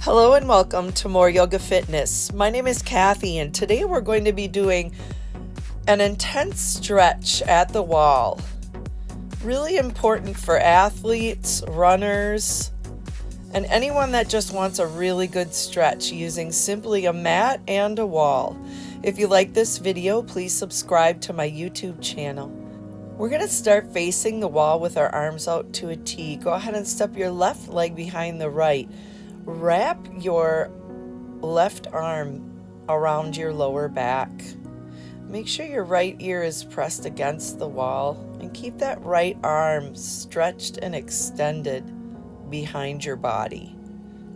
Hello and welcome to More Yoga Fitness. My name is Kathy and today we're going to be doing an intense stretch at the wall. Really important for athletes, runners, and anyone that just wants a really good stretch using simply a mat and a wall. If you like this video, please subscribe to my YouTube channel. We're going to start facing the wall with our arms out to a T. Go ahead and step your left leg behind the right. Wrap your left arm around your lower back. Make sure your right ear is pressed against the wall and keep that right arm stretched and extended behind your body.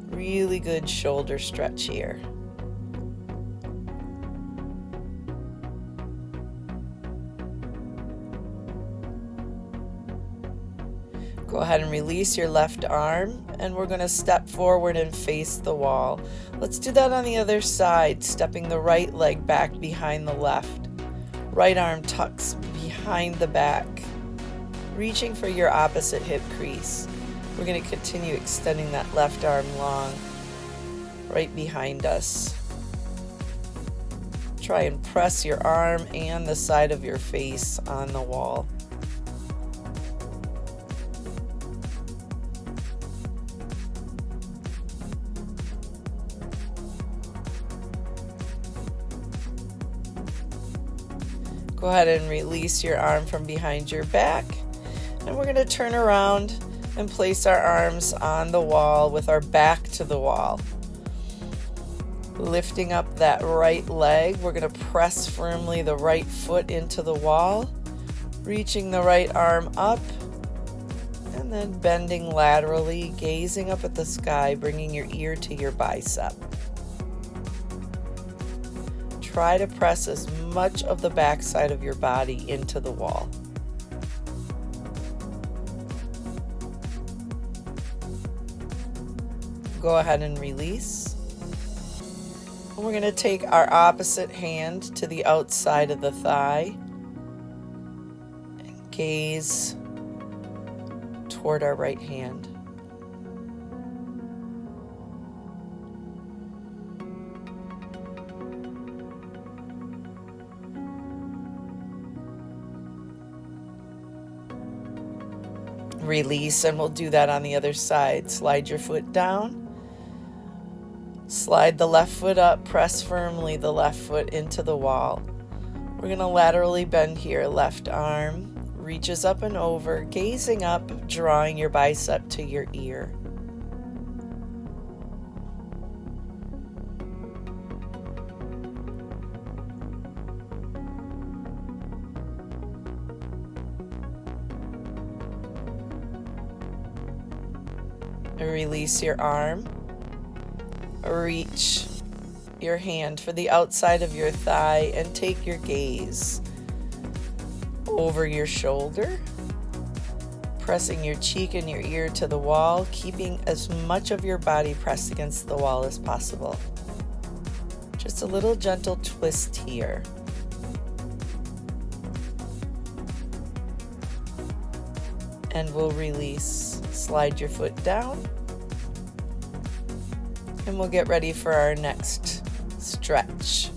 Really good shoulder stretch here. Go ahead and release your left arm, and we're going to step forward and face the wall. Let's do that on the other side, stepping the right leg back behind the left. Right arm tucks behind the back, reaching for your opposite hip crease. We're going to continue extending that left arm long, right behind us. Try and press your arm and the side of your face on the wall. Go ahead and release your arm from behind your back, and we're going to turn around and place our arms on the wall with our back to the wall. Lifting up that right leg, we're going to press firmly the right foot into the wall, reaching the right arm up, and then bending laterally, gazing up at the sky, bringing your ear to your bicep. Try to press as much of the back side of your body into the wall. Go ahead and release. And we're going to take our opposite hand to the outside of the thigh and gaze toward our right hand. Release, and we'll do that on the other side. Slide your foot down. Slide the left foot up. Press firmly the left foot into the wall. We're going to laterally bend here. Left arm reaches up and over, gazing up, drawing your bicep to your ear. Release your arm. Reach your hand for the outside of your thigh and take your gaze over your shoulder, pressing your cheek and your ear to the wall, keeping as much of your body pressed against the wall as possible. Just a little gentle twist here. And we'll release. Slide your foot down. And we'll get ready for our next stretch.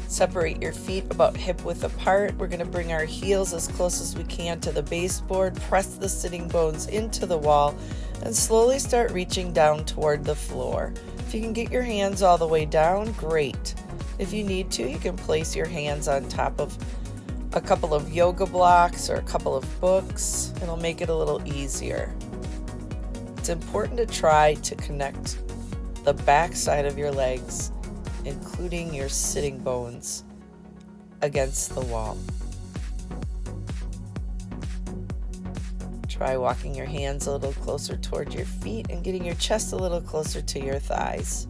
Separate your feet about hip width apart. We're going to bring our heels as close as we can to the baseboard, press the sitting bones into the wall, and slowly start reaching down toward the floor. If you can get your hands all the way down, great. If you need to, you can place your hands on top of a couple of yoga blocks or a couple of books. It'll make it a little easier. It's important to try to connect the back side of your legs, including your sitting bones, against the wall. Try walking your hands a little closer toward your feet and getting your chest a little closer to your thighs.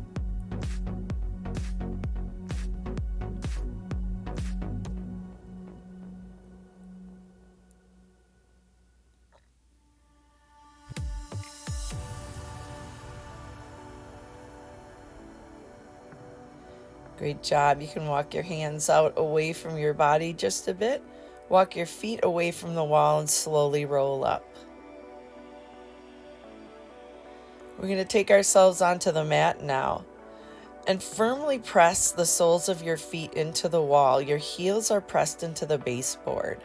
Great job. You can walk your hands out away from your body just a bit. Walk your feet away from the wall and slowly roll up. We're going to take ourselves onto the mat now and firmly press the soles of your feet into the wall. Your heels are pressed into the baseboard.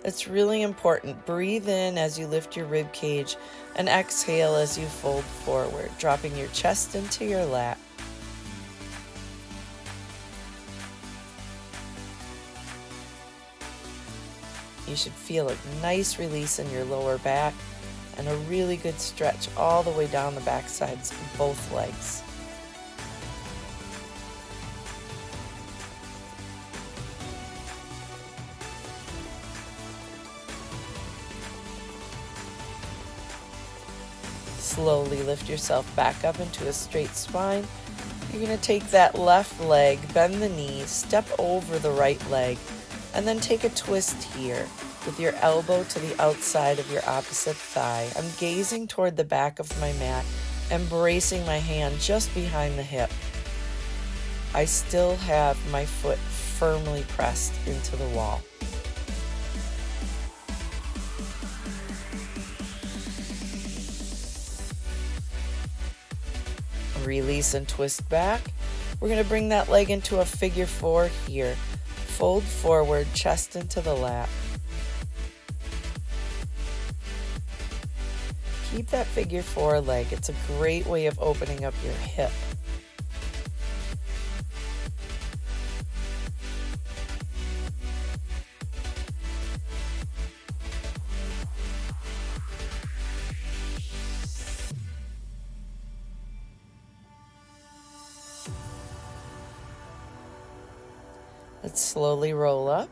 It's really important. Breathe in as you lift your rib cage and exhale as you fold forward, dropping your chest into your lap. You should feel a nice release in your lower back and a really good stretch all the way down the back sides of both legs. Slowly lift yourself back up into a straight spine. You're going to take that left leg, bend the knees, step over the right leg, and then take a twist here with your elbow to the outside of your opposite thigh. I'm gazing toward the back of my mat and bracing my hand just behind the hip. I still have my foot firmly pressed into the wall. Release and twist back. We're going to bring that leg into a figure four here. Fold forward, chest into the lap. Keep that figure four leg. It's a great way of opening up your hip. Let's slowly roll up,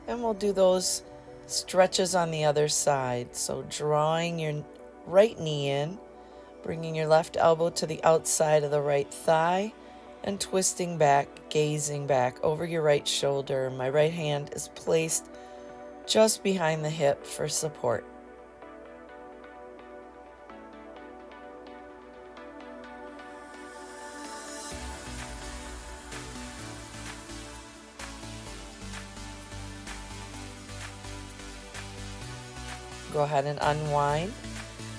and we'll do those stretches on the other side. So drawing your right knee in, bringing your left elbow to the outside of the right thigh, and twisting back, gazing back over your right shoulder. My right hand is placed just behind the hip for support. Go ahead and unwind.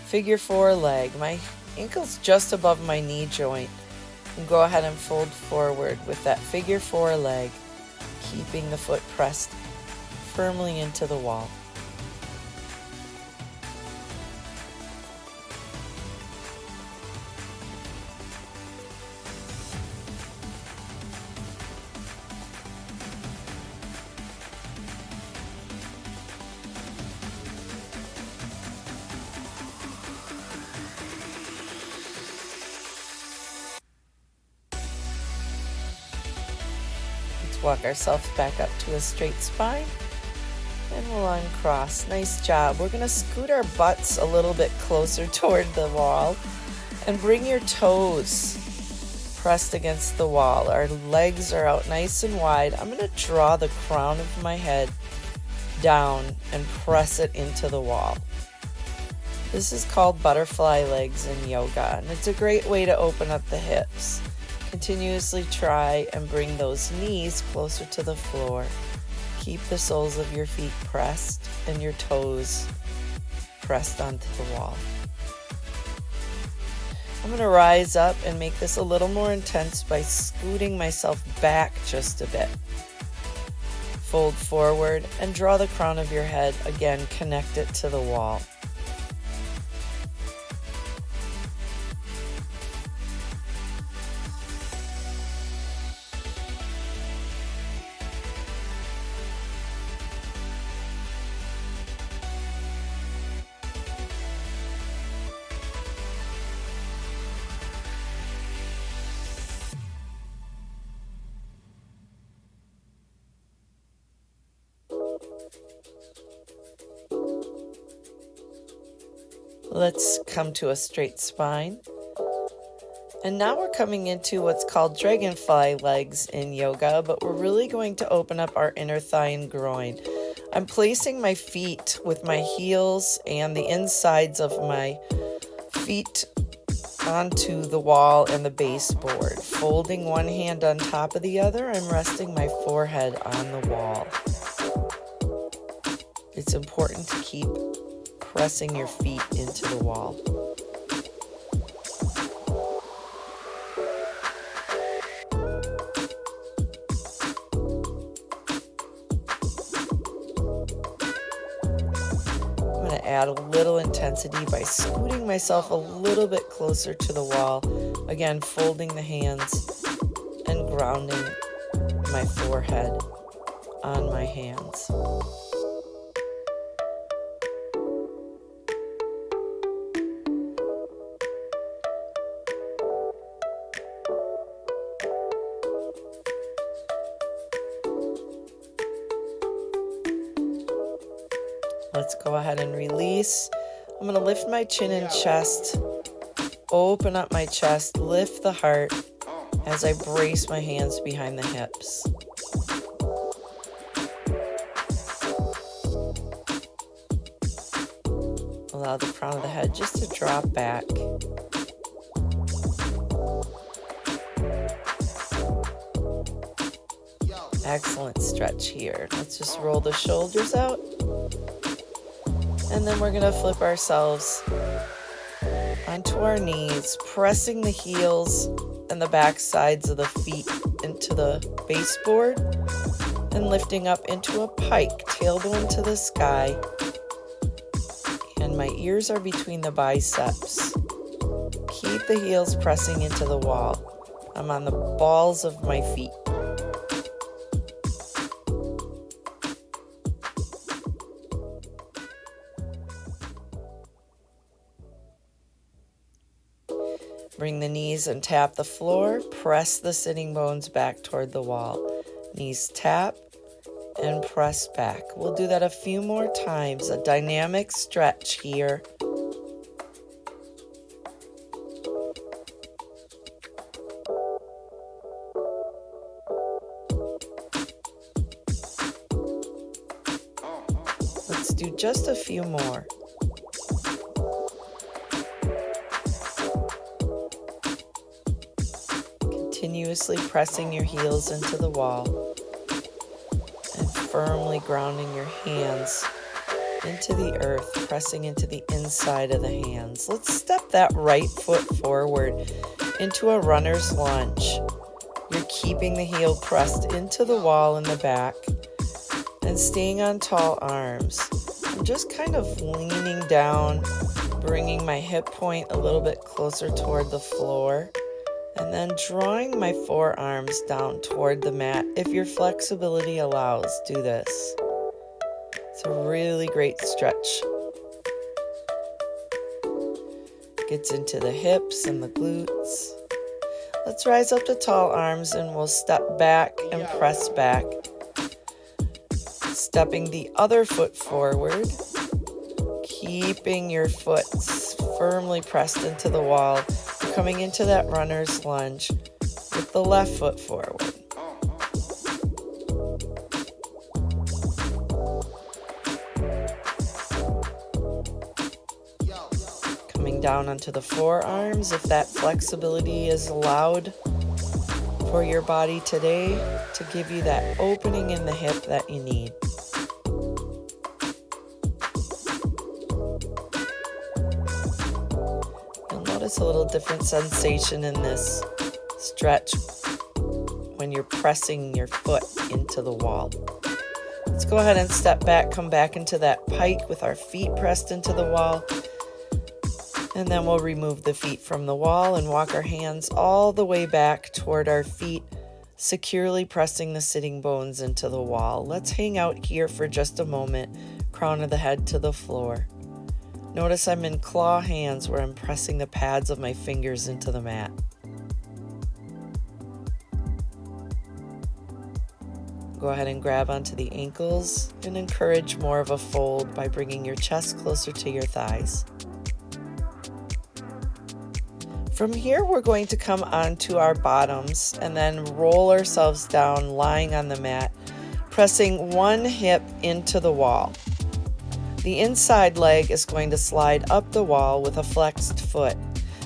Figure four leg. My ankle's just above my knee joint. And go ahead and fold forward with that figure four leg, keeping the foot pressed firmly into the wall. Walk ourselves back up to a straight spine and we'll uncross. Nice job. We're going to scoot our butts a little bit closer toward the wall and bring your toes pressed against the wall. Our legs are out nice and wide. I'm going to draw the crown of my head down and press it into the wall. This is called butterfly legs in yoga, and it's a great way to open up the hips. Continuously try and bring those knees closer to the floor. Keep the soles of your feet pressed and your toes pressed onto the wall. I'm going to rise up and make this a little more intense by scooting myself back just a bit. Fold forward and draw the crown of your head. Again, connect it to the wall. Let's come to a straight spine. And now we're coming into what's called dragonfly legs in yoga, but we're really going to open up our inner thigh and groin. I'm placing my feet with my heels and the insides of my feet onto the wall and the baseboard. Folding one hand on top of the other, I'm resting my forehead on the wall. It's important to keep pressing your feet into the wall. add a little intensity by scooting myself a little bit closer to the wall. Again, folding the hands and grounding my forehead on my hands. Let's go ahead and release. I'm going to lift my chin and chest, open up my chest, lift the heart as I brace my hands behind the hips. Allow the crown of the head just to drop back. Excellent stretch here. Let's just roll the shoulders out. And then we're going to flip ourselves onto our knees, pressing the heels and the back sides of the feet into the baseboard and lifting up into a pike, tailbone to the sky. And my ears are between the biceps. Keep the heels pressing into the wall. I'm on the balls of my feet. Bring the knees and tap the floor. Press the sitting bones back toward the wall. Knees tap and press back. We'll do that a few more times. A dynamic stretch here. Let's do just a few more. Continuously pressing your heels into the wall and firmly grounding your hands into the earth, pressing into the inside of the hands. Let's step that right foot forward into a runner's lunge. You're keeping the heel pressed into the wall in the back and staying on tall arms. I'm just kind of leaning down, bringing my hip point a little bit closer toward the floor. And then drawing my forearms down toward the mat. If your flexibility allows, do this. It's a really great stretch. Gets into the hips and the glutes. Let's rise up to tall arms and we'll step back and press back. Stepping the other foot forward. Keeping your foot firmly pressed into the wall. Coming into that runner's lunge with the left foot forward. Coming down onto the forearms if that flexibility is allowed for your body today to give you that opening in the hip that you need. Notice a little different sensation in this stretch when you're pressing your foot into the wall. Let's go ahead and step back, come back into that pike with our feet pressed into the wall. And then we'll remove the feet from the wall and walk our hands all the way back toward our feet, securely pressing the sitting bones into the wall. Let's hang out here for just a moment, crown of the head to the floor. Notice I'm in claw hands where I'm pressing the pads of my fingers into the mat. Go ahead and grab onto the ankles and encourage more of a fold by bringing your chest closer to your thighs. From here, we're going to come onto our bottoms and then roll ourselves down, lying on the mat, pressing one hip into the wall. The inside leg is going to slide up the wall with a flexed foot.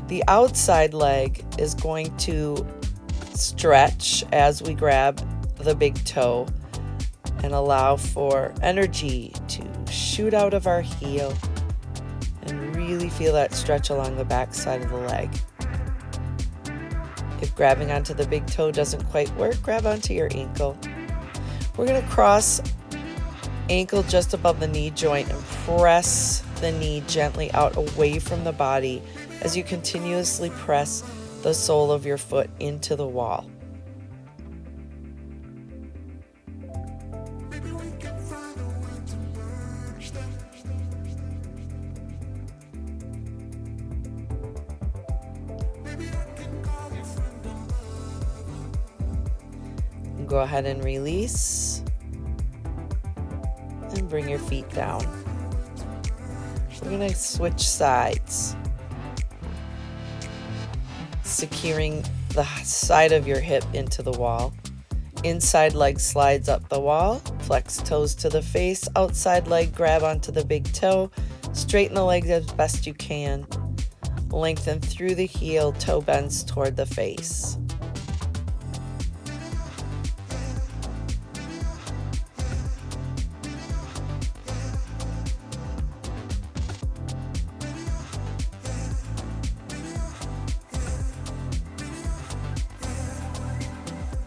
The outside leg is going to stretch as we grab the big toe and allow for energy to shoot out of our heel and really feel that stretch along the back side of the leg. If grabbing onto the big toe doesn't quite work, grab onto your ankle. We're going to cross ankle just above the knee joint and press the knee gently out away from the body as you continuously press the sole of your foot into the wall. Go ahead and release and bring your feet down. We're going to switch sides, securing the side of your hip into the wall. Inside leg slides up the wall, flex toes to the face, outside leg grab onto the big toe, straighten the legs as best you can, lengthen through the heel, toe bends toward the face.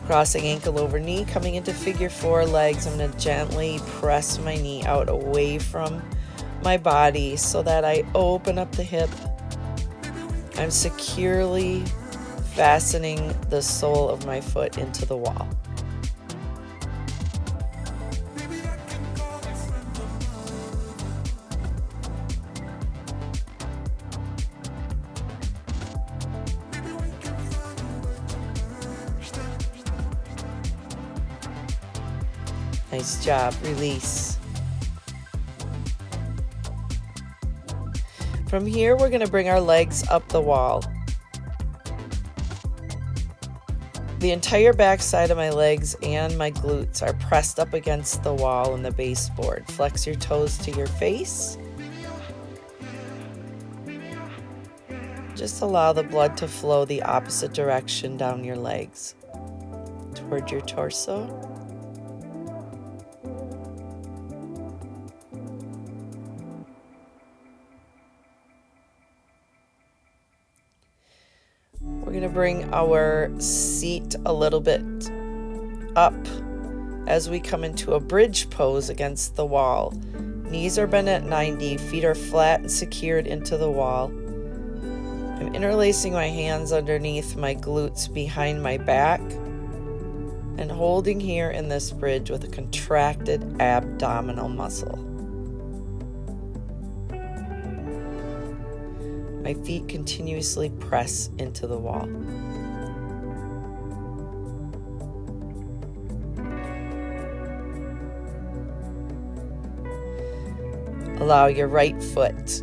Crossing ankle over knee, coming into figure four legs. I'm going to gently press my knee out away from my body so that I open up the hip. I'm securely fastening the sole of my foot into the wall. Nice job. Release. From here, we're going to bring our legs up the wall. The entire back side of my legs and my glutes are pressed up against the wall and the baseboard. Flex your toes to your face. Just allow the blood to flow the opposite direction down your legs toward your torso. We're going to bring our seat a little bit up as we come into a bridge pose against the wall. Knees are bent at 90, feet are flat and secured into the wall. I'm interlacing my hands underneath my glutes behind my back and holding here in this bridge with a contracted abdominal muscle. My feet continuously press into the wall. Allow your right foot,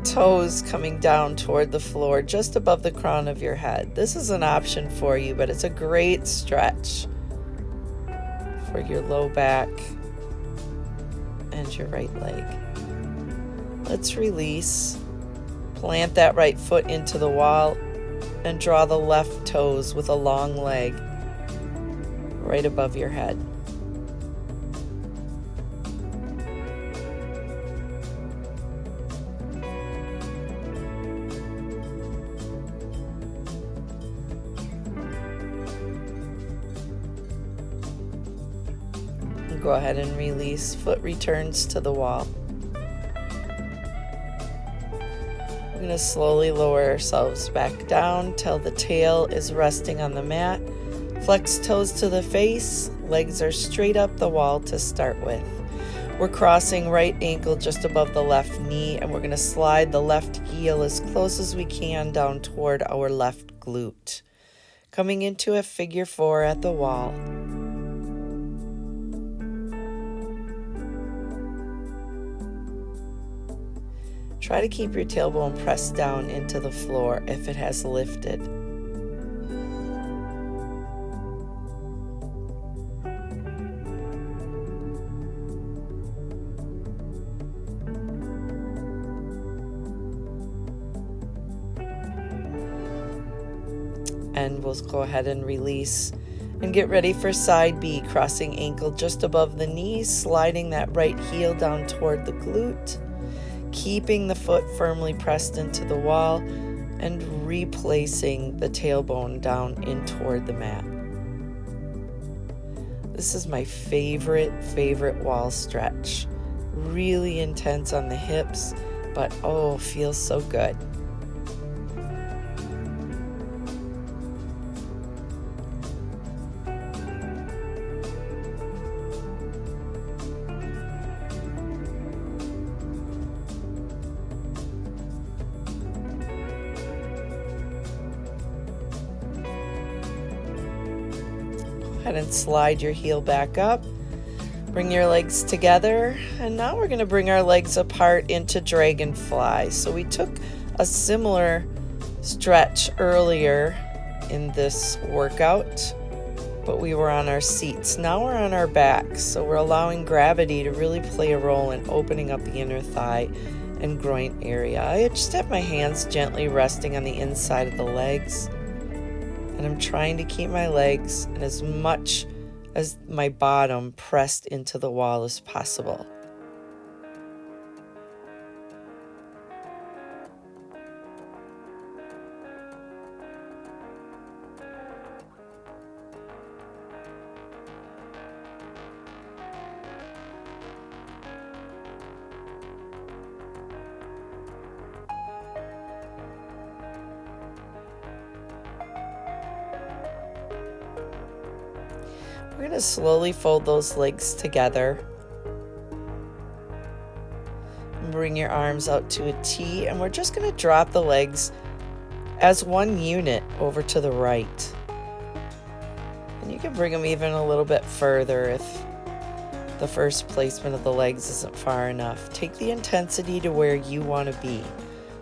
toes coming down toward the floor just above the crown of your head. This is an option for you, but it's a great stretch for your low back and your right leg. Let's release. Plant that right foot into the wall and draw the left toes with a long leg right above your head. And go ahead and release. Foot returns to the wall. We're going to slowly lower ourselves back down till the tail is resting on the mat. Flex toes to the face. Legs are straight up the wall to start with. We're crossing right ankle just above the left knee, and we're going to slide the left heel as close as we can down toward our left glute. Coming into a figure four at the wall. Try to keep your tailbone pressed down into the floor if it has lifted. And we'll go ahead and release and get ready for side B, crossing ankle just above the knee, sliding that right heel down toward the glute. Keeping the foot firmly pressed into the wall and replacing the tailbone down in toward the mat. This is my favorite wall stretch. Really intense on the hips, but oh, feels so good. Go ahead and slide your heel back up. Bring your legs together, and now we're going to bring our legs apart into dragonfly. So we took a similar stretch earlier in this workout, but we were on our seats. Now we're on our backs, so we're allowing gravity to really play a role in opening up the inner thigh and groin area. I just have my hands gently resting on the inside of the legs, and I'm trying to keep my legs and as much as my bottom pressed into the wall as possible. We're going to slowly fold those legs together. Bring your arms out to a T, and we're just going to drop the legs as one unit over to the right. And you can bring them even a little bit further if the first placement of the legs isn't far enough. Take the intensity to where you want to be.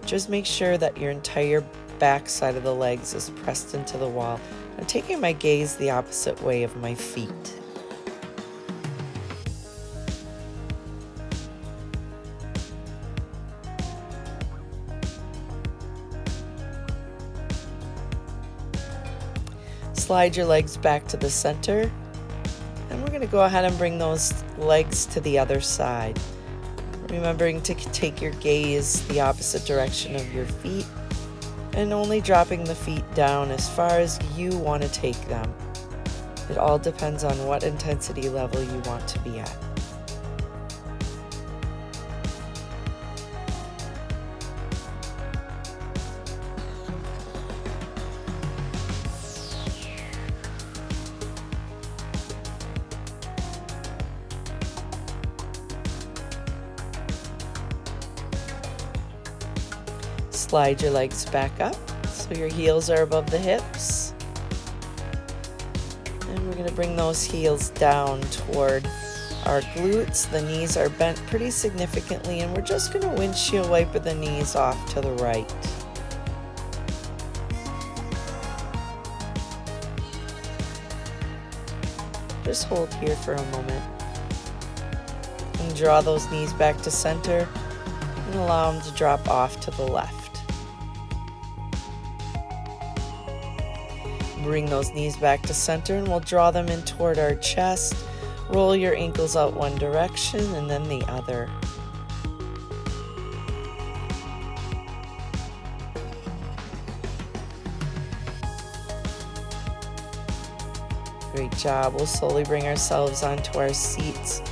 Just make sure that your entire back side of the legs is pressed into the wall. I'm taking my gaze the opposite way of my feet. Slide your legs back to the center, and we're going to go ahead and bring those legs to the other side. Remembering to take your gaze the opposite direction of your feet, and only dropping the feet down as far as you want to take them. It all depends on what intensity level you want to be at. Slide your legs back up so your heels are above the hips. And we're going to bring those heels down toward our glutes. The knees are bent pretty significantly, and we're just going to windshield wipe the knees off to the right. Just hold here for a moment. And draw those knees back to center and allow them to drop off to the left. Bring those knees back to center, and we'll draw them in toward our chest. Roll your ankles out one direction and then the other. Great job. We'll slowly bring ourselves onto our seats.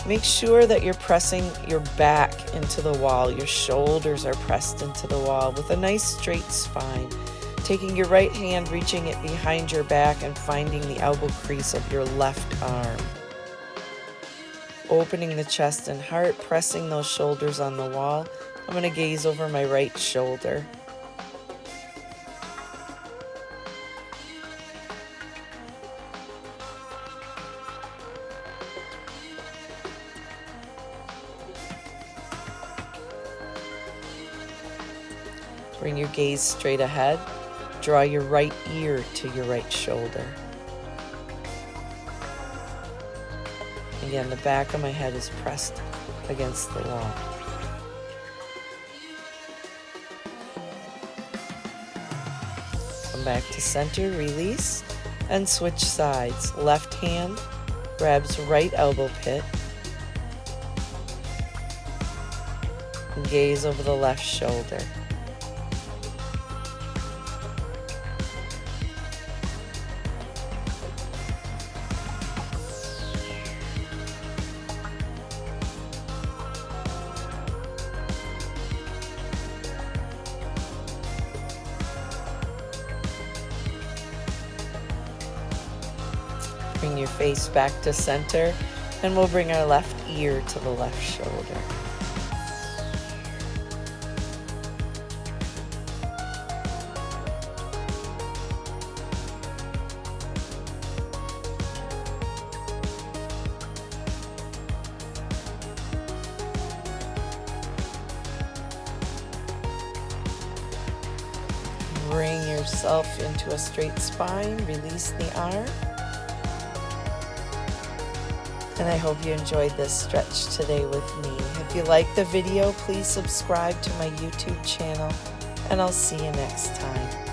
Make sure that you're pressing your back into the wall. Your shoulders are pressed into the wall with a nice straight spine. Taking your right hand, reaching it behind your back and finding the elbow crease of your left arm. Opening the chest and heart, pressing those shoulders on the wall. I'm going to gaze over my right shoulder. Bring your gaze straight ahead. Draw your right ear to your right shoulder. Again, the back of my head is pressed against the wall. Come back to center, release, and switch sides. Left hand grabs right elbow pit. And gaze over the left shoulder. Bring your face back to center, and we'll bring our left ear to the left shoulder. Bring yourself into a straight spine, release the arm. And I hope you enjoyed this stretch today with me. If you like the video, please subscribe to my YouTube channel, and I'll see you next time.